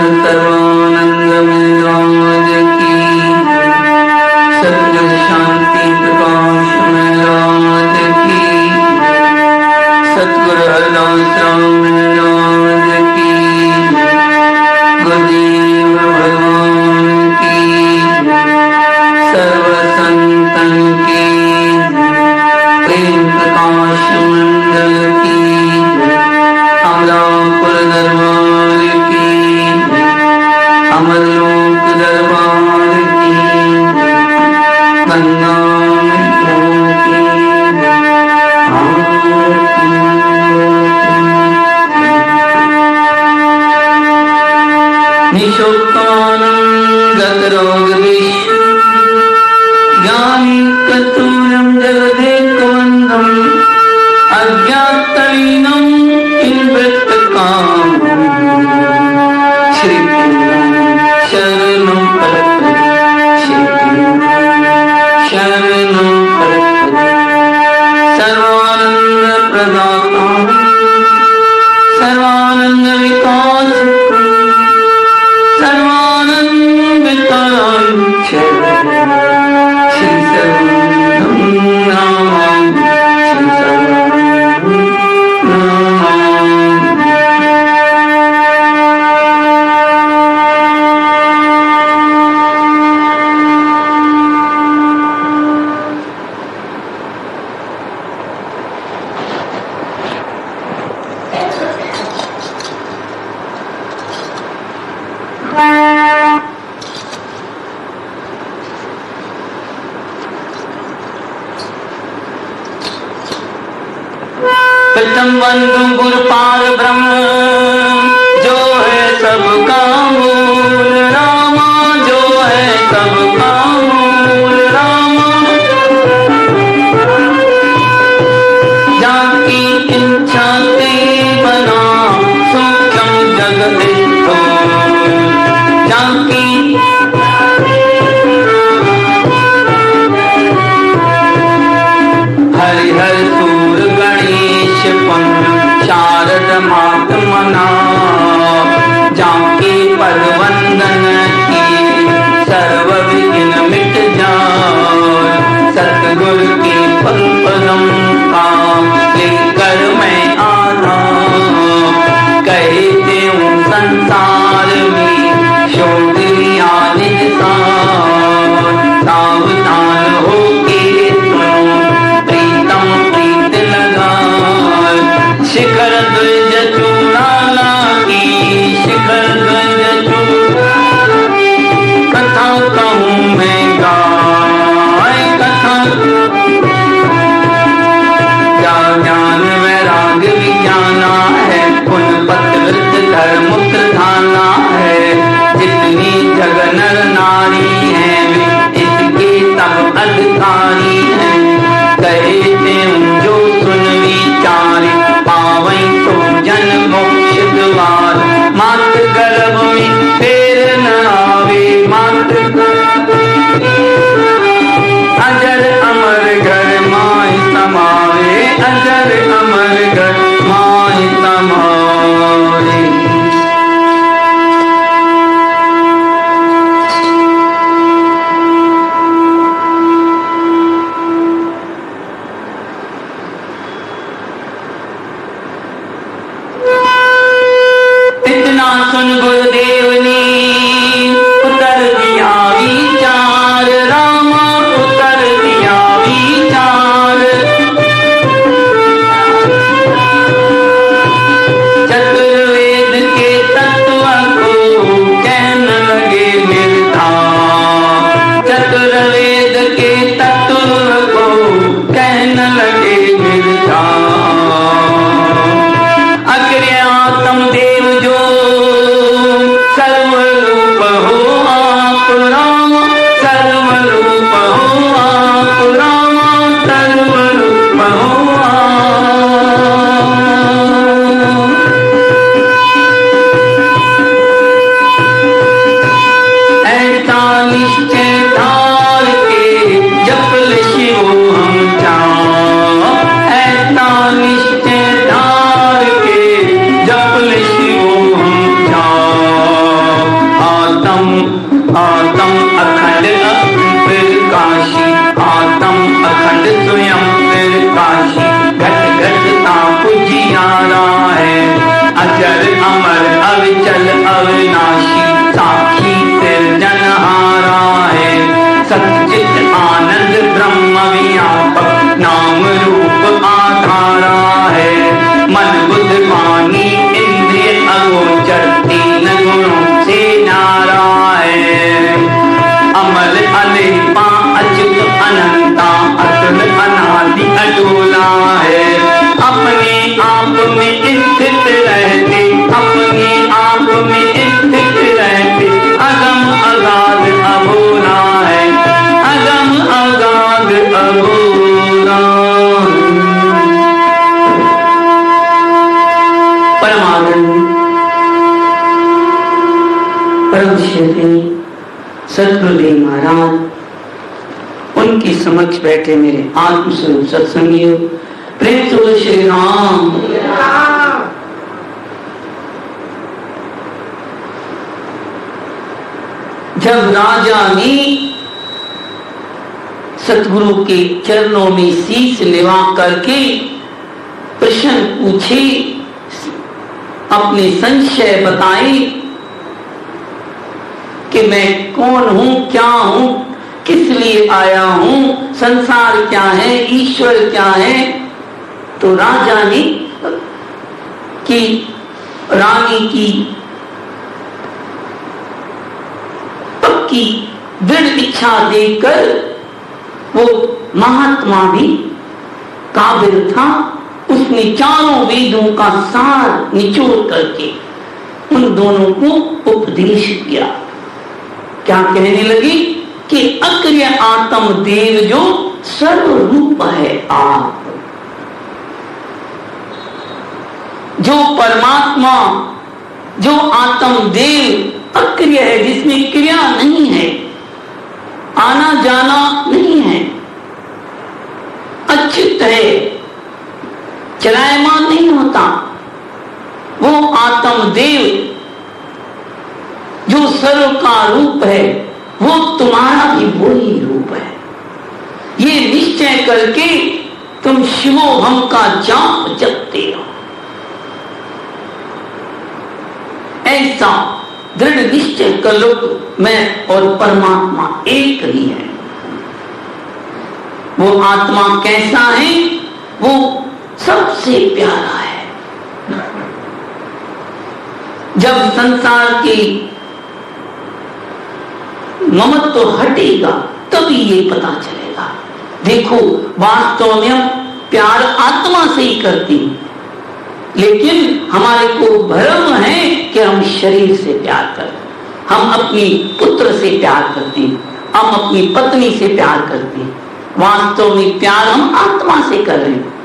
सर्वानंद मिलाद की, सद्गुरु शांति प्रकाश मिलाद की, सतगुरु हरदास राम मिलाद की, गुरुदेव भगवान की, सर्व संतन की, प्रेम प्रकाश मंडल की, अमरापुर दरबार की, अमरलोक दरबार की, गंगा की निशोकानंद रोग विश्व ज्ञानी कतूरम जगदेकवंदम अज्ञातलीनम इनवृत्तकामम श्री शरणं प्रपद्ये, श्री शरणं प्रपद्ये। सर्वानंद प्रदाता, सर्वानंद विकास, सर्वानंद विकास, श्री सर्वं नाम, श्री सर्वं प्रथम बंधु गुरु पार ब्रह्म, जो है सबका मूल रामा, जो है सबका मूल रामा। जाकी इच्छा से बना सूक्ष्म जगत स्थूल, जाकी हरिहर सूर गणेश शारद महात्मना, जाके पद वंदन की सर्व विघ्न मिट जाए। सतगुरु के पदम का लेकर मैं आना, कहते हूँ संसार में शोध लिया निसार। सावधान होके सुनो प्रीतम प्रीत लगा, शिखर ध्वज चूड़ाला की, शिखर ध्वज चूड़ाला की। कथा कहूँ मैं गाय, कथा क्या ज्ञान वैराग विज्ञाना है, पुन पत्र धर्म प्रधाना है। जितनी जग नर नारी है, वे इसके सब अधिकारी है। कहते हूँ जो सुन विचार, पावई तो जन्म मोक्ष द्वार। मातृ गर्भ में फेर न आवे, मातृ गर्भ अजर अमर घर माय समावे, अजर अमर घर माय समावे। सुन गुरुदेव ने उतर दिया विचार, रामा उतर दिया विचार। चतुर्वेद के तत्व को कहने लगे निर्धार, चतुर्वेद के तत्व को कहने लगे निर्धार। अग्र आत्म देव जो आनंद परम श्री सद्गुरुदेव महाराज, उनकी समक्ष बैठे मेरे आत्मस्वरूप सत्संगियों, प्रेम से बोलो श्री राम। जब राजा ने सतगुरु के चरणों में शीश निवा करके प्रश्न पूछे, अपने संशय बताए कि मैं कौन हूं, क्या हूं, किस लिए आया हूं, संसार क्या है, ईश्वर क्या है, तो राजा ने कि रानी की पक्की दृढ़ इच्छा देखकर वो महात्मा भी काबिल था। उसने चारों वेदों का सार निचोड़ करके उन दोनों को उपदेश किया। क्या कहने लगी कि अक्रिय आत्म देव जो सर्वरूप है आप, जो परमात्मा, जो आत्म देव अक्रिय है, जिसमें क्रिया नहीं है, आना जाना नहीं है, अच्युत है, चलायमान नहीं होता, वो आत्म देव जो सर्व का रूप है, वो तुम्हारा भी वही रूप है। ये निश्चय करके तुम शिवोहम का जाप जपते हो। ऐसा दृढ़ निश्चय कर लो, मैं और परमात्मा एक ही है। वो आत्मा कैसा है? वो सबसे प्यारा है। जब संसार की ममत्व हटेगा तभी ये पता चलेगा। देखो, वास्तव में प्यार आत्मा से ही करती, लेकिन हमारे को भ्रम है कि हम शरीर से प्यार करते, हम अपनी पुत्र से प्यार करते हैं, हम अपनी पत्नी से प्यार करते हैं। वास्तव में प्यार हम आत्मा से कर रहे हैं।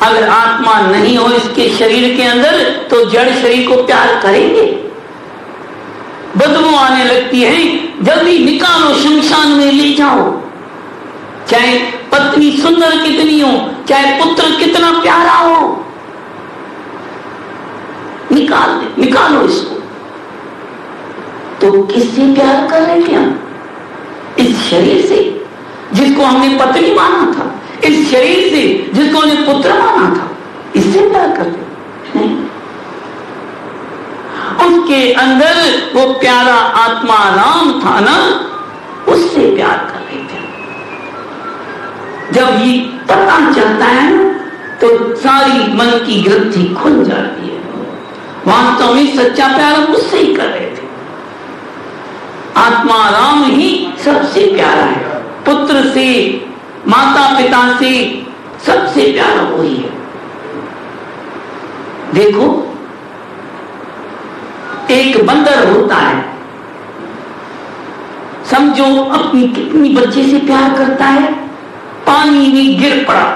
अगर आत्मा नहीं हो इसके शरीर के अंदर तो जड़ शरीर को प्यार करेंगे? बदबू आने लगती है, जल्दी निकालो, शमशान में ले जाओ। चाहे पत्नी सुंदर कितनी हो, चाहे पुत्र कितना प्यारा हो, निकालो इसको। तो किससे प्यार कर रहे थे हम? इस शरीर से जिसको हमने पत्नी माना था, इस शरीर से जिसको हमने पुत्र माना था, इससे प्यार करते नहीं। उसके अंदर वो प्यारा आत्मा राम था ना, उससे प्यार कर रहे थे। जब ये पता चलता है तो सारी मन की ग्रंथि खुल जाती है। वास्तव में सच्चा प्यार हम उससे ही कर रहे थे। आत्मा राम ही सबसे प्यारा है। पुत्र से, माता पिता से सबसे प्यारा वही है। देखो, एक बंदर होता है, समझो अपनी कितनी बच्चे से प्यार करता है। पानी में गिर पड़ा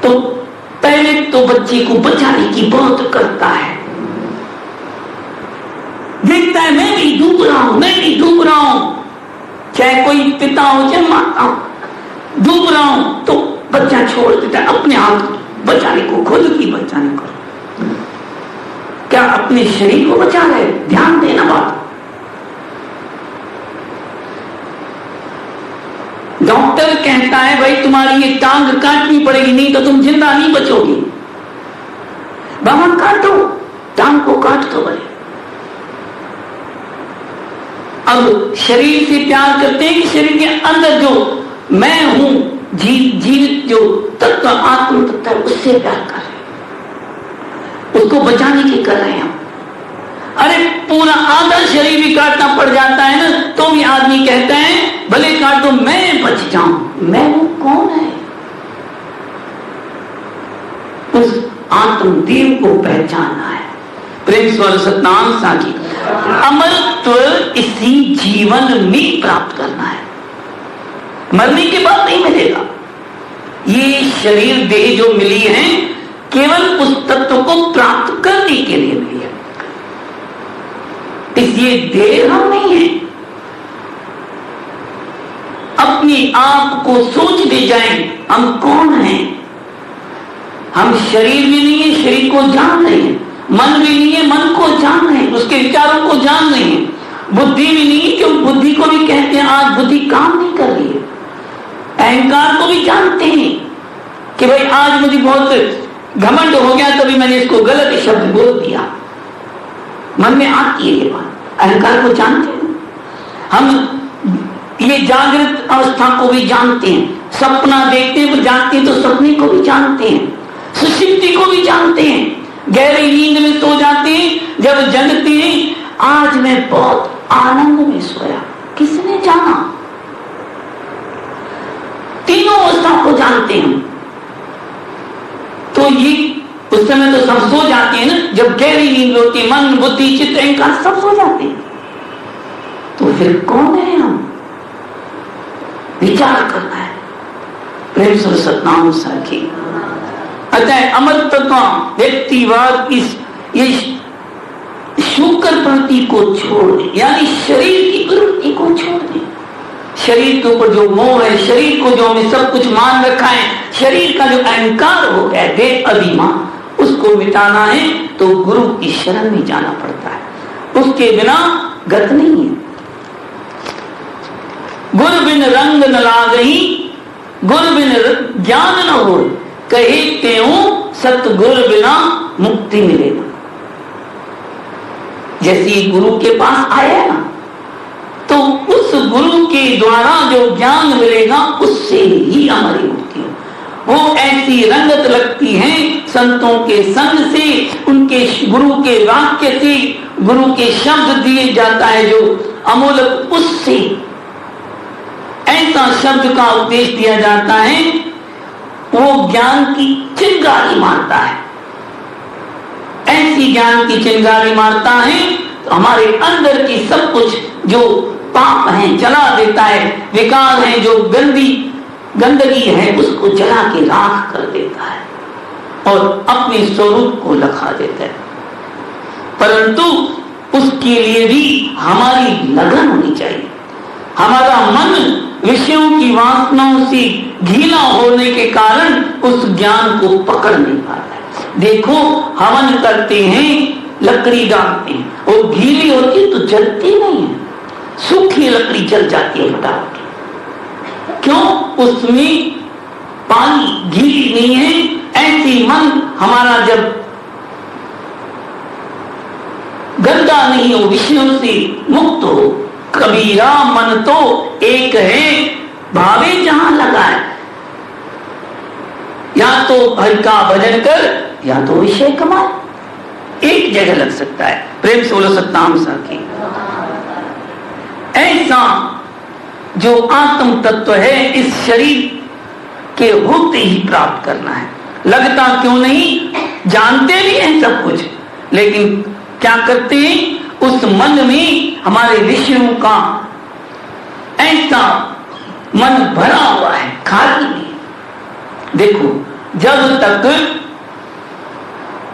तो पहले तो बच्चे को बचाने की बहुत करता है। देखता है मैं भी डूब रहा हूं, मैं भी डूब रहा हूं। चाहे कोई पिता हो चाहे माता हो, डूब रहा हूं तो बच्चा छोड़ देता है अपने आप बचाने को, खुद की बचाने को। क्या अपने शरीर को बचा रहे? ध्यान देना बात। डॉक्टर कहता है भाई तुम्हारी ये टांग काटनी पड़ेगी, नहीं तो तुम जिंदा नहीं बचोगी। बाबा काटो, टांग को काट दो भाई। अब शरीर से प्यार करते हैं कि शरीर के अंदर जो मैं हूं, जीवित जो तत्व, आत्म तत्व है, उससे प्यार कर रहे हैं, उसको बचाने की कर रहे हैं हम। अरे पूरा आधा शरीर भी काटना पड़ जाता है ना, तो भी आदमी कहता है भले काट दो, मैं बच जाऊं। मैं वो कौन है? उस आत्मदेव को पहचानना है। प्रेम स्वर सतनाम साखी, अमरत्व इसी जीवन में प्राप्त करना है। मरने के बाद नहीं मिलेगा। ये शरीर देह जो मिली है केवल उस तत्व को प्राप्त करने के लिए मिली है, इसलिए देह हम नहीं है। अपने आप को सोचते जाएं हम कौन हैं। हम शरीर भी नहीं है, शरीर को जान रहे हैं, मन भी नहीं है, मन को जान रहे हैं, उसके विचारों को जान रहे हैं, बुद्धि भी नहीं है, क्यों बुद्धि को भी कहते हैं आज बुद्धि काम नहीं कर रही है। अहंकार को भी जानते हैं कि भाई आज मुझे बहुत घमंड हो गया, तभी मैंने इसको गलत शब्द बोल दिया, मन में आती है ये बात। अहंकार को जानते हैं हम, ये जागृत अवस्था को भी जानते हैं, सपना देखते हैं वो जानते हैं, तो सपने को भी जानते हैं, सुषुप्ति को भी जानते हैं, गहरी नींद में सो जाते हैं, जब जगते हैं आज मैं बहुत आनंद में सोया, किसने जाना? तीनों अवस्था को जानते हैं। तो ये उस समय तो सब सो जाते हैं ना, जब गहरी नींद होती है, मन बुद्धि चित्त अहंकार सब सो जाते हैं। तो फिर कौन है हम? विचार करना है। प्रेम से सतनाम साखी। अतः अमरतत्व व्यक्तिवाद इस ये शुक्र प्रवृत्ति को छोड़ दे, यानी शरीर की प्रवृत्ति को छोड़ दे। शरीर के ऊपर जो मोह है, शरीर को जो हमें सब कुछ मान रखा है, शरीर का जो अहंकार हो गया है, देह अभिमान, उसको मिटाना है तो गुरु की शरण में जाना पड़ता है, उसके बिना गत नहीं है। गुर बिन रंग न लागही, गुर बिन ज्ञान न हो, कहे त्यों सतगुर बिना मुक्ति मिलेगा। जैसे गुरु के पास आया ना, तो उस गुरु के द्वारा जो ज्ञान मिलेगा उससे ही हमारी मुक्ति हो। वो ऐसी रंगत लगती है संतों के संग से, उनके गुरु के वाक्य से, गुरु के शब्द दिए जाता है जो अमूलक, उससे ऐसा शब्द का उपदेश दिया जाता है, वो ज्ञान की चिंगारी मारता है। ऐसी ज्ञान की चिंगारी मारता है तो हमारे अंदर की सब कुछ जो पाप है जला देता है, विकार है जो गंदगी है उसको जला के राख कर देता है और अपने स्वरूप को लखा देता है। परंतु उसके लिए भी हमारी लगन होनी चाहिए। हमारा मन विषयों की वासनाओं से गीला होने के कारण उस ज्ञान को पकड़ नहीं पाता है। देखो हवन करते हैं, लकड़ी डालते हैं, वो गीली होती है तो जलती नहीं है, सूखी लकड़ी जल जाती है फटाफट। क्यों? उसमें पानी गीली नहीं है। ऐसी मन हमारा जब गंदा नहीं हो, विषयों से मुक्त हो, कबीरा मन तो एक है, भावे जहां लगाए, या तो हरि का भजन कर या तो विषय कमाए, एक जगह लग सकता है। प्रेम से बोलो सतनाम साखी। ऐसा जो आत्म तत्व है इस शरीर के होते ही प्राप्त करना है। लगता क्यों नहीं, जानते भी हैं सब कुछ, लेकिन क्या करते हैं, उस मन में हमारे विषयों का ऐसा मन भरा हुआ है, खाली नहीं। देखो जब तक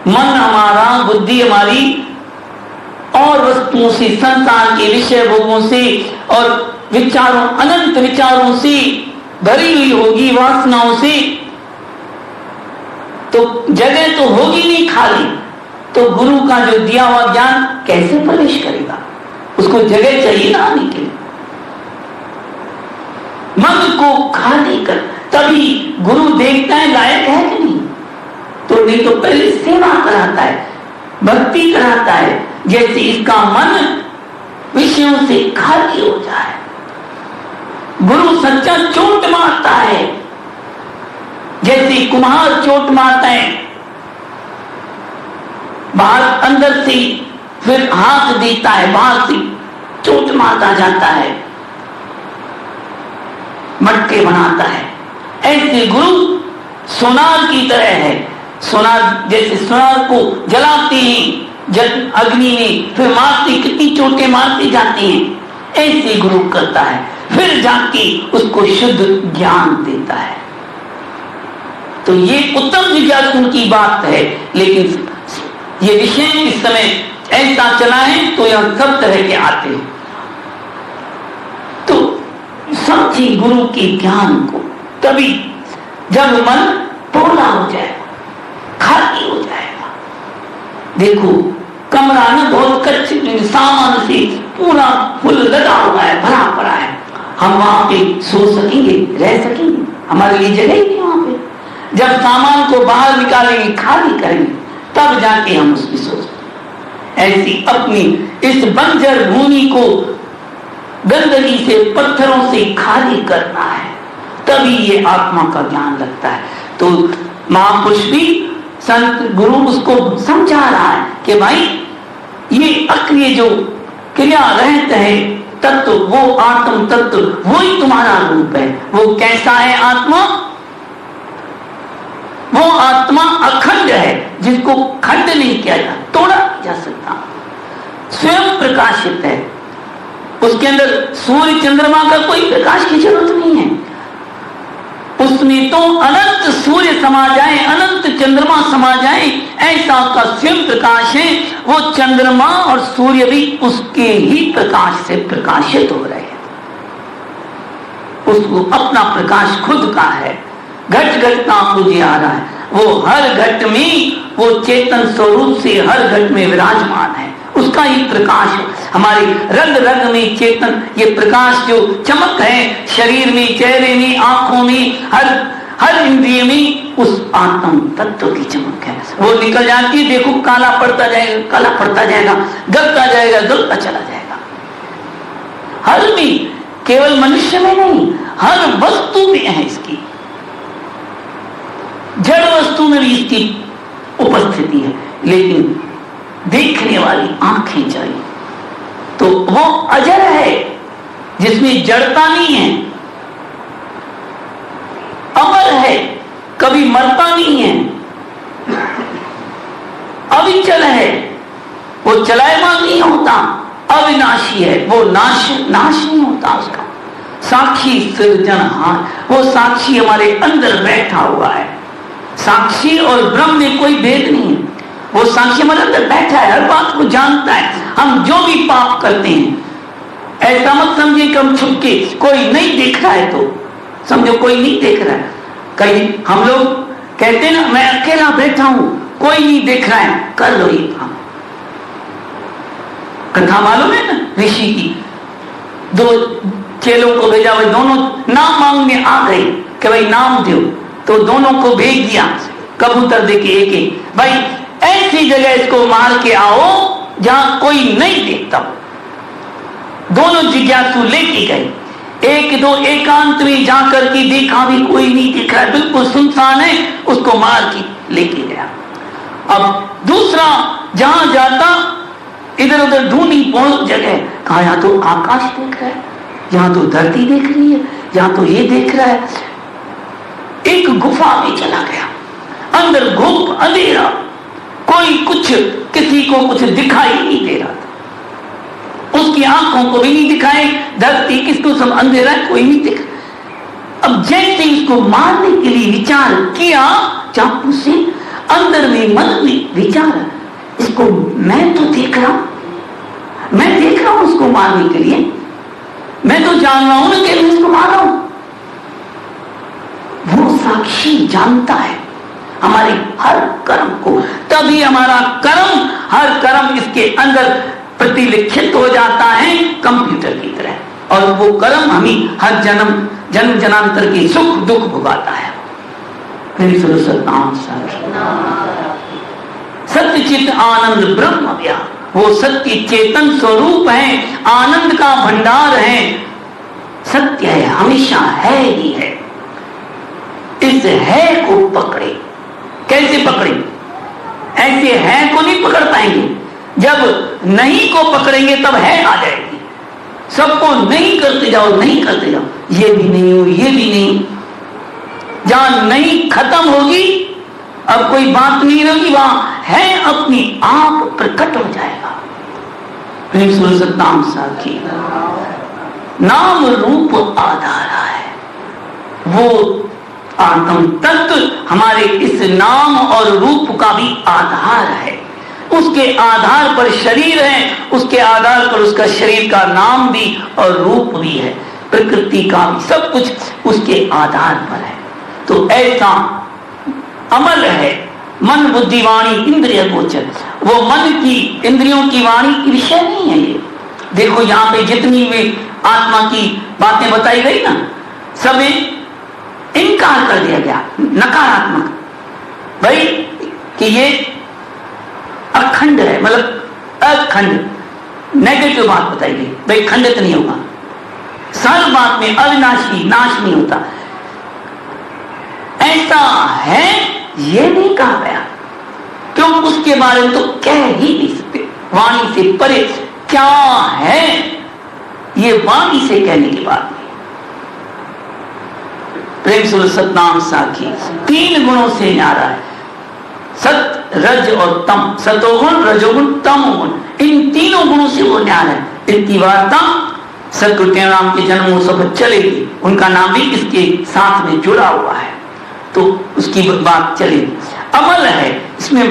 मन हमारा, बुद्धि हमारी और वस्तुओं से, संसार के विषय भोगों से और विचारों, अनंत विचारों से भरी हुई होगी, वासनाओं से, तो जगह तो होगी नहीं खाली, तो गुरु का जो दिया हुआ ज्ञान कैसे प्रवेश करेगा? उसको जगह चाहिए ना आने के लिए। मन को खाली कर, तभी गुरु देखता है लायक है कि नहीं, तो नहीं तो पहले सेवा कराता है, भक्ति कराता है, जैसे इसका मन विषयों से खाली हो जाए। गुरु सच्चा चोट मारता है, जैसे कुम्हार चोट मारता है, बाहर अंदर से फिर हाथ देता है, बाहर से चोट मारता जाता है, मटके बनाता है। ऐसे गुरु सोनार की तरह है। सोनार, जैसे सोनार को जलाते हैं जल अग्नि में, फिर मारते, कितनी चोटें मारते जाते हैं, ऐसे गुरु करता है, फिर जाके उसको शुद्ध ज्ञान देता है। तो ये उत्तम जिज्ञासु की बात है, लेकिन ये विषय इस समय ऐसा चला है तो यह सब तरह के आते हैं। तो समझी गुरु के ज्ञान को, तभी जब मन पोला हो जाएगा, खाली हो जाएगा। देखो कमरा न बहुत कच्चे सामान से पूरा फुल लदा हुआ है, भरा पड़ा है, हम वहां पे सो सकेंगे, रह सकेंगे? हमारे लिए जगह ही नहीं वहां पे। जब सामान को बाहर निकालेंगे, खाली करेंगे, तब जाके हम उसकी सोच। ऐसी अपनी इस बंजर भूमि को गंदगी से, पत्थरों से खाली करना है, तभी ये आत्मा का ज्ञान लगता है। तो महापुरुष भी, संत गुरु उसको समझा रहा है कि भाई ये अक्रिय जो क्रिया रहते है तत्व, वो आत्म तत्व, वो ही तुम्हारा रूप है। वो कैसा है आत्मा? वो आत्मा अखंड है, जिसको खंड नहीं किया जा, तोड़ा जा सकता, स्वयं प्रकाशित है। उसके अंदर सूर्य चंद्रमा का कोई प्रकाश की जरूरत नहीं है। उसमें तो अनंत सूर्य समा जाए, अनंत चंद्रमा समा जाए, ऐसा का स्वयं प्रकाश है। वो चंद्रमा और सूर्य भी उसके ही प्रकाश से प्रकाशित हो रहे हैं। उसको अपना प्रकाश खुद का है। घट घट का उजियारा है, वो हर घट में, वो चेतन स्वरूप से हर घट में विराजमान है। उसका ही प्रकाश हमारे रग रग में चेतन, ये प्रकाश जो चमक है शरीर में, चेहरे में, आंखों में, हर इंद्रिय में, उस आत्म तत्व की चमक है। वो निकल जाती है, देखो काला पड़ता जाएगा, काला पड़ता जाएगा, गलता जाएगा, गलता चला जाएगा। हर में, केवल मनुष्य में नहीं, हर वस्तु में है इसकी, जड़ वस्तु में भी इसकी उपस्थिति है। लेकिन देखने वाली आंखें चाहिए, तो वो अजर है, जिसमें जड़ता नहीं है, अमर है, कभी मरता नहीं है, अविचल है, वो चलायमान नहीं होता, अविनाशी है, वो नाश नहीं होता उसका। साक्षी सृजनहार, वो साक्षी हमारे अंदर बैठा हुआ है। साक्षी और ब्रह्म में कोई भेद नहीं है। वो साक्षी हमारे अंदर बैठा है, हर बात को जानता है। हम जो भी पाप करते हैं, ऐसा मत समझिए कि हम छुप के, कोई नहीं देख रहा है तो समझो कोई नहीं देख रहा है। कहीं हम लोग कहते हैं ना, मैं अकेला बैठा हूं, कोई नहीं देख रहा है, कर लो ये काम। कथा मालूम है ना ऋषि की, दो चेलों को भेजा, भाई दोनों नाम मांगने आ गए कि भाई नाम दो, तो दोनों को भेज दिया कबूतर देके एक एक, भाई ऐसी जगह इसको मार के आओ जहां कोई नहीं देखता। दोनों जिज्ञासु लेके गए, एक दो एकांत में जाकर के देखा, भी कोई नहीं दिख रहा, बिल्कुल सुनसान है, उसको मार के लेके गया। अब दूसरा जहां जाता, इधर उधर ढूंढी, बहुत जगह, कहा यहां तो आकाश देख रहा है, यहां तो धरती देख रही है, यहां तो ये देख रहा है। एक गुफा में चला गया, अंदर घुप अंधेरा, कोई कुछ, किसी को कुछ दिखाई नहीं दे रहा था, उसकी आंखों को भी नहीं दिखाए, धरती किसको सब अंधेरा, कोई नहीं दिख। अब जैसे उसको मारने के लिए विचार किया चाकू से, अंदर में मन में विचार, इसको मैं तो देख रहा हूं, मैं देख रहा हूं उसको मारने के लिए, मैं तो जान रहा हूं ना कि मैं इसको मार रहा हूं। वो साक्षी जानता है हमारे हर कर्म को, तभी हमारा कर्म, हर कर्म इसके अंदर प्रतिलिखित हो जाता है कंप्यूटर की तरह, और वो कर्म हमें हर जन्म जन्मांतर के सुख दुख भुगाता है। सत्यचित आनंद ब्रह्म व्या, वो सत्य चेतन स्वरूप है, आनंद का भंडार है, सत्य है, हमेशा है ही है। इस है को पकड़े। कैसे पकड़े? ऐसे है को नहीं पकड़ पाएंगे, जब नहीं को पकड़ेंगे तब है आ जाएगी। सबको नहीं करते जाओ, नहीं करते जाओ, ये भी नहीं हो, ये भी नहीं, जहां नहीं खत्म होगी, अब कोई बात नहीं रहेगी, वहां है अपनी आप प्रकट हो जाएगा। नाम साखी, नाम रूप आधारा है, वो आत्म तत्व हमारे इस नाम और रूप का भी आधार है। उसके आधार पर शरीर है, उसके आधार पर उसका शरीर का नाम भी और रूप भी है, प्रकृति का भी, सब कुछ उसके आधार पर है। तो ऐसा अमल है मन बुद्धि वाणी इंद्रिय गोचर। वो मन की इंद्रियों की वाणी विषय नहीं है ये। देखो यहाँ पे जितनी भी आत्मा की बातें बताई गई ना, सब इनकार कर दिया गया, नकारात्मक, भाई कि ये अखंड है, मतलब अखंड, नेगेटिव बात बताई गई, भाई खंडित नहीं होगा, सर्व बात में अविनाशी, नाश नहीं होता, ऐसा है ये नहीं कहा गया। क्यों? उसके बारे में तो कह ही नहीं सकते, वाणी से परे क्या है ये वाणी से कहने की बात नहीं। प्रेम सुर सतनाम साखी, 3 गुणों से न्यारा है, सत रज और तम, सतोगुण रजोगुण तमोगुण, इन तीनों गुणों से वो न्यारा है। इनकी वार्ता सतगुरु राम के जन्मोत्सव पर चलेगी, उनका नाम भी इसके साथ में जुड़ा हुआ है, तो उसकी बात चलेगी। अमल है, इसमें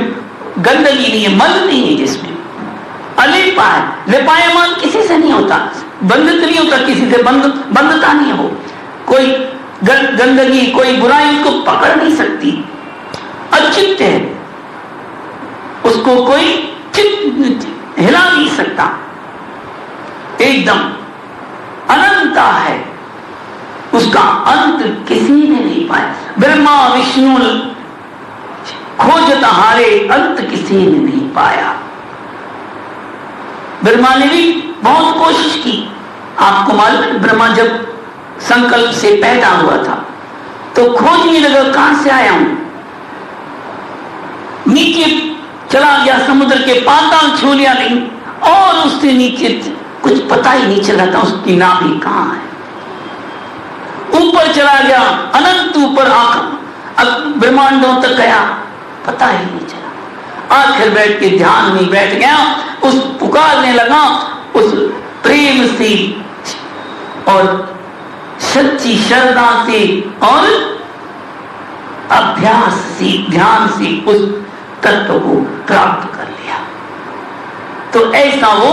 गंदगी नहीं है, मल नहीं है, जिसमें अलिपा है, लिपायमान किसी से नहीं होता, बंधित नहीं होता, किसी से बंधता नहीं हो, कोई गंदगी कोई बुराई उसको पकड़ नहीं सकती, अचित्त है, उसको कोई हिला नहीं सकता, एकदम अनंता है, उसका अंत किसी ने नहीं पाया। ब्रह्मा विष्णु खोजत हारे, अंत किसी ने नहीं पाया। ब्रह्मा ने भी बहुत कोशिश की, आपको मालूम है ब्रह्मा जब संकल्प से पैदा हुआ था तो खोजने लगा कहां से आया हूं, नीचे चला गया, समुद्र के पाताल छू लिया, नहीं और उससे नीचे कुछ पता ही नहीं चला था उसकी नाभि कहां है। ऊपर चला गया, अनंत ऊपर ब्रह्मांडों तक गया, पता ही नहीं चला। आखिर बैठ के ध्यान में बैठ गया, उस पुकारने लगा उस प्रेम से और सच्ची श्रद्धा से और अभ्यास से, ध्यान से उस तत्व को प्राप्त कर लिया। तो ऐसा वो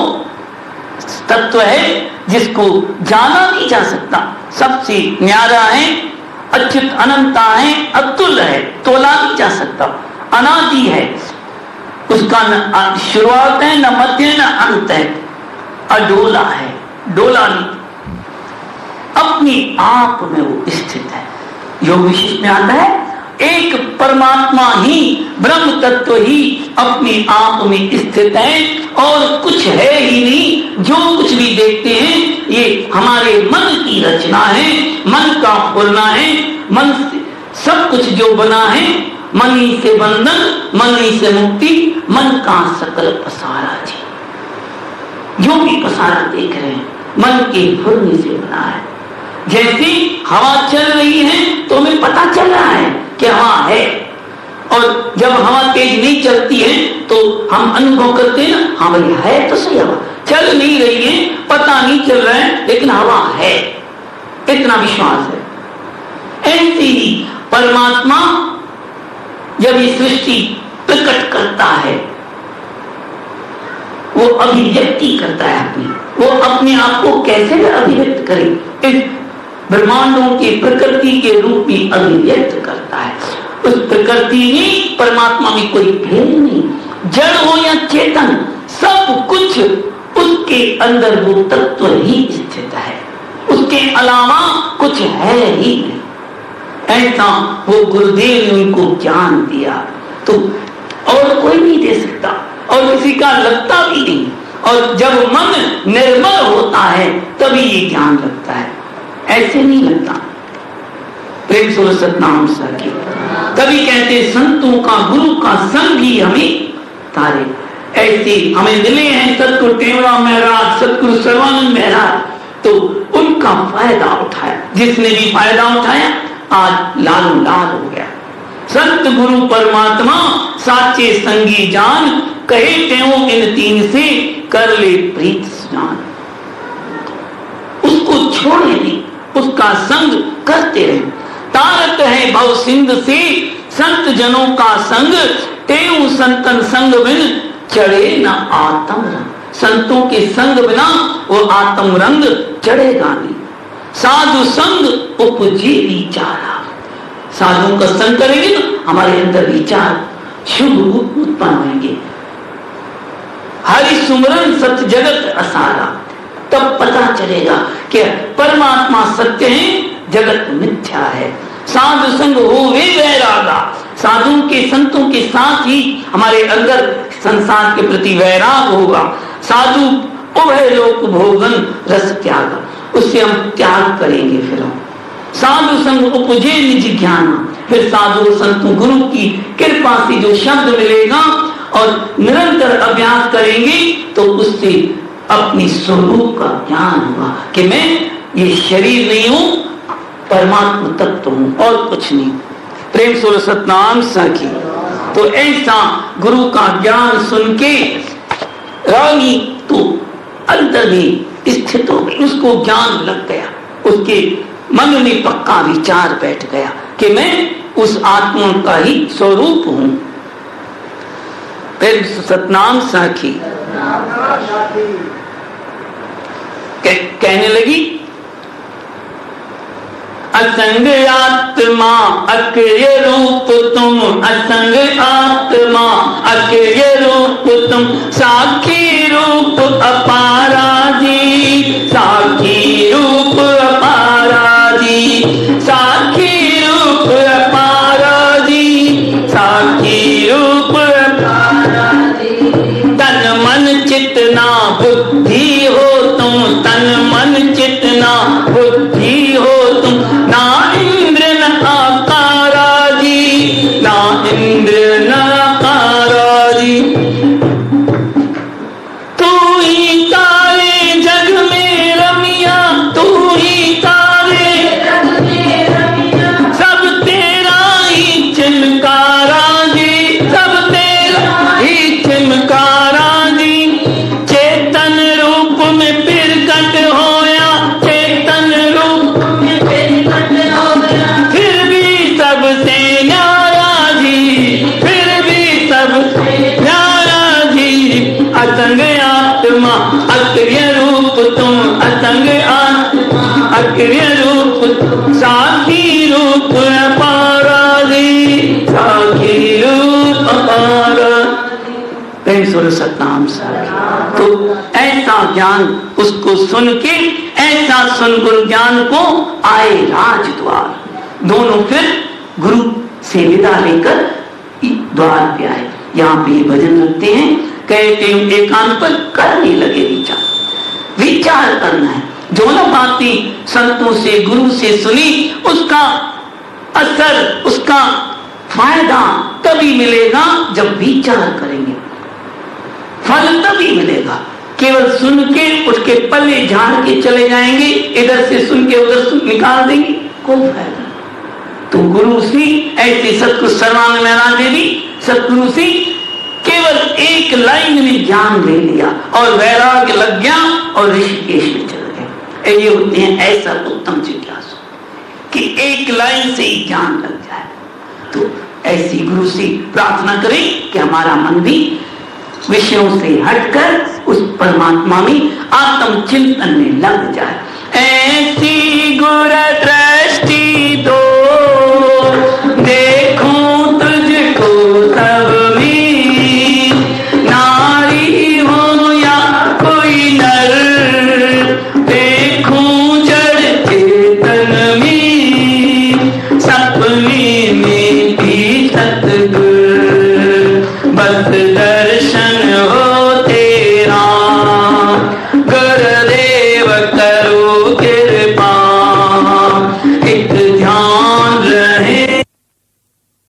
तत्व है जिसको जाना नहीं जा सकता, सबसे न्यारा है, अच्युत अनंता है, अतुल है, तोला नहीं जा सकता, अनादि है, उसका न शुरुआत है, न मध्य, न अंत है, अडोला है, डोला नहीं, अपने आप में वो स्थित है। योग विशिष्ट में आता है एक परमात्मा ही, ब्रह्म तत्व ही अपने आप में स्थित है और कुछ है ही नहीं। जो कुछ भी देखते हैं ये हमारे मन की रचना है, मन का फुलना है, मन से सब कुछ जो बना है, मन ही से बंधन, मन ही से मुक्ति, मन का सकल पसारा जी, जो भी पसारा देख रहे हैं मन के फुलने से बना है। जैसे हवा चल रही है तो हमें पता चल रहा है कि हवा है, और जब हवा तेज नहीं चलती है तो हम अनुभव करते हैं ना, हाँ भाई है तो सही, हवा चल नहीं रही है, पता नहीं चल रहा है, लेकिन हवा है, इतना विश्वास है। ऐसे ही परमात्मा जब ये सृष्टि प्रकट करता है, वो अभिव्यक्ति करता है अपनी, वो अपने आप को कैसे अभिव्यक्त करे, इस ब्रह्मांडों के प्रकृति के रूप में अभिव्यक्त करता है। उस प्रकृति में परमात्मा में कोई भेद नहीं, जड़ हो या चेतन, सब कुछ उसके अंदर वो तत्व ही स्थित है, उसके अलावा कुछ है ही नहीं। ऐसा वो गुरुदेव ने उनको ज्ञान दिया, तो और कोई नहीं दे सकता और किसी का लगता भी नहीं। और जब मन निर्मल होता है तभी ये ज्ञान लगता है, ऐसे नहीं लगता। प्रेम सुर सतनाम साखी, तभी कहते संतों का गुरु का संग ही हमें तारे। ऐसे हमें मिले हैं सतगुरु टेवरा महाराज, सतगुरु सर्वानंद महाराज, तो उनका फायदा उठाया, जिसने भी फायदा उठाया आज लाल लाल हो गया। संत गुरु परमात्मा साचे संगी जान, कहे त्यों इन तीन से कर ले प्रीत स्नान। उसको छोड़े नहीं, उसका संग करते रहे। तारत है भव सिंध से संत जनों का संग, तेऊ संतन संग बिन चढ़े न आत्म रंग। संतों के संग बिना वो आत्म रंग चढ़ेगा नहीं। साधु संग उपजे विचारा, साधुओं का संग करेंगे ना हमारे अंदर विचार शुभ रूप उत्पन्न होंगे। हरि सुमरन सत्य जगत असारा, तब पता चलेगा कि परमात्मा सत्य है, जगत मिथ्या है। साधु संग हो वे वैरागा, साधुओं के संतों के साथ ही हमारे अंदर संसार के प्रति वैराग होगा। साधु उभय लोक भोगन रस त्याग, उससे हम त्याग करेंगे। फिर हम साधु संग उपजे निज ज्ञान, फिर साधु संतों गुरु की कृपा से जो शब्द मिलेगा और निरंतर अभ्यास करेंगे तो उससे अपनी स्वरूप का ज्ञान होगा कि मैं ये शरीर नहीं हूं, परमात्मा तत्व हूं और कुछ नहीं। प्रेम सुर सतनाम साखी। तो ऐसा गुरु का ज्ञान सुन के रानी तो अंतर में स्थित हो गई, उसको ज्ञान लग गया, उसके मन में पक्का विचार बैठ गया कि मैं उस आत्मा का ही स्वरूप हूं। फिर सतनाम साखी कहने लगी, असंग आत्मा अक्रिय रूप तुम, असंग आत्मा अक्रिय रूप तुम, साक्षी रूप अपारा जी, साक्षी रूप अपारा जी, साक्षी रूप अपारा जी, साक्षी रूप अपारा जी। तन मन चितना बुद्धि हो तुम, तन मन चितना बुद्धि हो तुम, ना इंद्र न आकारा जी, ना इंद्र न आकारा जी। तू ही तारे जग में रमिया, तू ही तारे जग में रमिया, सब तेरा ही चिमकारा जी, सब तेरा ही चिमकारा जी। चेतन रूप में प्रकट होया, चेतन रूप में प्रकट होया, फिर भी सबसे न्यारा जी, फिर भी सबसे न्यारा जी। असंग आत्मा अक्रिय रूप तुम, असंग आत्मा अक्रिय रूप तुम, साक्षी रूप अपारा जी, साक्षी रूप अपारा। प्रेम सुर सतनाम साखी। तो ऐसा ज्ञान उसको सुन के, ऐसा सुन गुरु ज्ञान को आए राजद्वार। दोनों फिर गुरु से विदा लेकर द्वार पे आए। यहाँ पे भजन रखते हैं, कहते हैं एकांत पर करने लगे विचार। विचार करना है, जो न बातें संतों से गुरु से सुनी उसका असर, उसका फायदा तभी मिलेगा जब विचार करेंगे, फल तभी मिलेगा। केवल सुन के उसके पल्ले झाड़ के चले जाएंगे, इधर से सुन के उधर निकाल देंगे, कोई फायदा। तो गुरु से ऐसे सतगुरु सर्वानंद महाराज ने भी सतगुरु से केवल एक लाइन में ज्ञान ले लिया और वैराग्य लग गया और ऋषिकेश में चल गए। ये होते हैं ऐसा उत्तम जिज्ञासु कि एक लाइन से ही ज्ञान लग जाए। तो ऐसी गुरु से प्रार्थना करें कि हमारा मन भी विषयों से हटकर उस परमात्मा में आत्म चिंतन में लग जाए। ऐसी गुरु